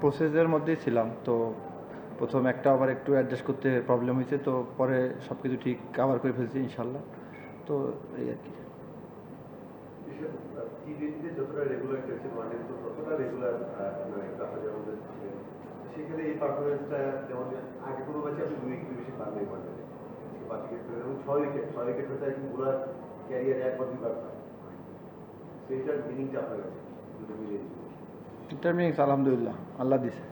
প্রসেসের মধ্যেই ছিলাম। তো ১ম একটা ওভার একটু অ্যাডজাস্ট করতে প্রবলেম হয়েছে। তো পরে সবকিছু ঠিক কভার করে ফেলছি ইনশাআল্লাহ। তো এই আরকি। টি-টোয়েন্টিতে যতটা রেগুলার খেলছেন ওয়ানডে তো ততটা রেগুলার মানে আপনাদের মধ্যে ছিলেন। সেখানে এই পারফরমেন্সটা যেমন আগে কোনো ম্যাচে আপনি 2 উইকেটের বেশি পান নাই ওয়ানডে। 5 উইকেট পেলেন এবং 6 উইকেট হতে একজন বোলার ক্যারিয়ারে একবার দুইবার পায়। সেইটার মিনিংটা আপনার কাছে দুটো মিলিয়ে দিন। এটার মিনিংস আলহামদুলিল্লাহ আল্লাহ দিছে।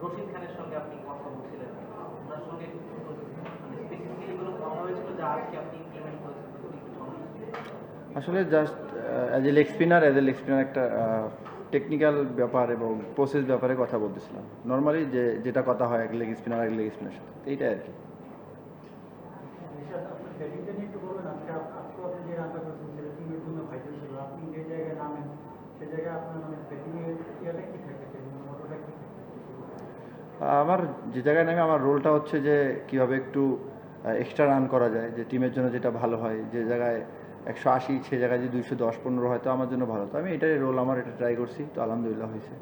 রশিদ খানের সঙ্গে আপনি কথা বলছিলেন, ওনার সঙ্গে মানে স্পেসিফিক্যালি কোনো কথা হয়েছিল যা আজকে আপনি ইমপ্লিমেন্ট করেছেন? আসলে just as a leg spinner একটা টেকনিক্যাল ব্যাপার এবং প্রসেস ব্যাপারে কথা বলতেছিলাম। নরমালি যেটা কথা হয় এক লেগ স্পিনারের সাথে এইটাই আর কি। আমার যে জায়গায় নামে আমার রোলটা হচ্ছে যে কীভাবে একটু এক্সট্রা রান করা যায়, যে টিমের জন্য যেটা ভালো হয়। যে জায়গায় ১৮০ সে জায়গায় যদি ২১০-১৫ হয় তো আমার জন্য ভালো। তো আমি এটাই রোল, আমার এটা ট্রাই করছি, তো আলহামদুলিল্লাহ হয়েছে।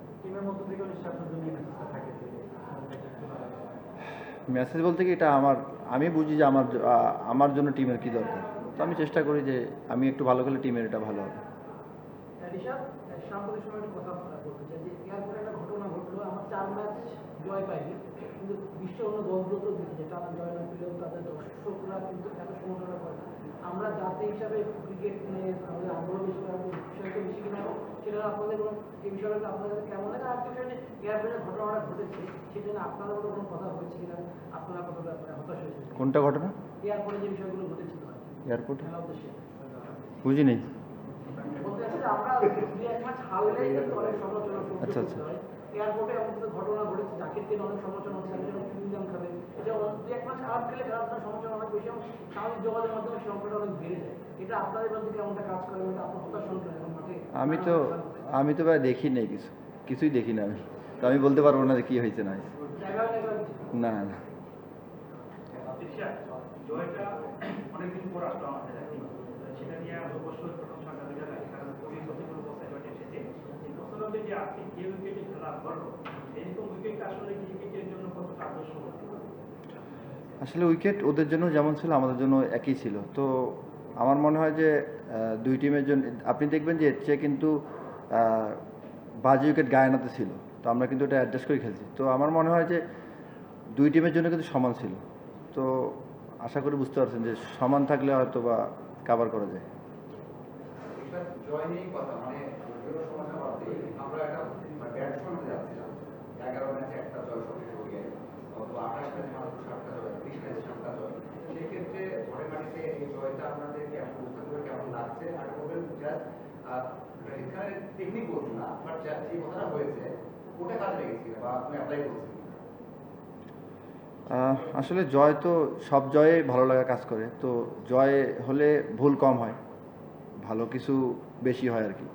মেসেজ বলতে কি, এটা আমি বুঝি যে আমার জন্য টিমের কী দরকার। তো আমি চেষ্টা করি যে আমি একটু ভালো করলে টিমের এটা ভালো হবে। সাম্প্রতিক সময় একটা কথা বলতে চাই যে এরপরে একটা ঘটনা ঘটলো, আমার 4 ম্যাচ জয় পাইনি, কিন্তু বিশ্বের অন্য দলগুলো তো দেখেছে টানা জয় না পেলেও তাদের দর্শকরা কিন্তু এত সমালোচনা করে না। আমরা জাতি হিসাবে ক্রিকেট নিয়ে আমাদের আগ্রহ বেশি, আমাদের বিষয়টা বেশি কিনা সেটা আপনাদের কোনো এই বিষয়টা আপনাদের কেমন লাগে? আর একটা যে এয়ারপোর্টের ঘটনাটা ঘটেছে সেটা নিয়ে আপনাদের মতো কোনো কথা হয়েছে কিনা, আপনারা কতটা হতাশ হয়েছে? কোনটা ঘটনা? এয়ারপোর্টে যে বিষয়গুলো ঘটেছিল এয়ারপোর্টে খেলা উদ্দেশ্যে বুঝি নেই। আমরা 2-1 ম্যাচ হারলেই কিন্তু অনেক সমালোচনা আচ্ছা আচ্ছা। এয়ারপোর্টে এমন কিছু ঘটনা ঘটেছে, জাকিরকে অনেক সমালোচনা হচ্ছে, আমি যখন প্রিমিয়াম খেলে এটা 2-1 ম্যাচ খারাপ খেলে খেলাধুলার সমালোচনা অনেক বেশি এবং সামাজিক যোগাযোগের মাধ্যমে সংখ্যাটা অনেক বেড়ে যায়। এটা আপনাদের মধ্যে কেমনটা কাজ করে, এটা আপনার হতাশ হন কেন মাঠে? আমি তো ভাই দেখি নেই, কিছুই দেখি না আমি। তো আমি বলতে পারবো না যে কী হয়েছে না হয়েছে। না না। জয়টা অনেকদিন পর আসলো আমাদের, সেটা নিয়ে অবশ্যই প্রথম সংখ্যা নাই, কারণ কোনো অবস্থায় এসেছে প্রথমে যে আপনি যে উইকেটে খেলা করলো এরকম উইকেটটা আসলে ক্রিকেটের জন্য কতটা আদর্শ হতে পারে? আসলে উইকেট ওদের জন্য যেমন ছিল আমাদের জন্য একই ছিল। তো আমার মনে হয় যে দুই টিমের জন্য আপনি দেখবেন যে এর চেয়ে কিন্তু বাজে উইকেট গায়ানাতে ছিল। তো আমরা কিন্তু এটা অ্যাডজাস্ট করে খেলছি। তো আমার মনে হয় যে দুই টিমের জন্য কিন্তু সমান ছিল। তো আশা করি বুঝতে পারছেন যে সমান থাকলে হয়তো বা কাভার করা যায়। জয় নিয়েই কথা, মানে সমাজের মধ্যে আমরা একটা ব্যাটসম্যান হতে যাচ্ছিলাম। 11 ম্যাচে একটা জয় সবচেয়ে করিয়ে, অথবা 28 ম্যাচে মাত্র 7টা জয়, 20 ম্যাচে 7টা জয়। সেক্ষেত্রে ঘরে মাটিতে এই জয়টা আপনাদের কেমন বুঝতে করে কেমন লাগছে? আর বলবেন জাস্ট রশিদ খানের টেকনিক বলছি না, বাট যে কথাটা হয়েছে ওটা কাজে লেগেছে বা আপনি অ্যাপ্লাই করছেন? আসলে জয় তো সব জয়ে ভালো লাগা কাজ করে। তো জয় হলে ভুল কম হয়, ভালো কিছু বেশি হয় আর কি।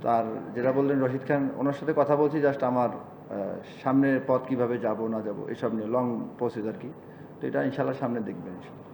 তার যেটা বললেন রশিদ খান, ওনার সাথে কথা বলছি জাস্ট আমার সামনের পথ কীভাবে যাব না যাব এসব নিয়ে লং প্রসেস আর কি। তো এটা ইনশাল্লাহ সামনে দেখবেন ইনশাল্লাহ।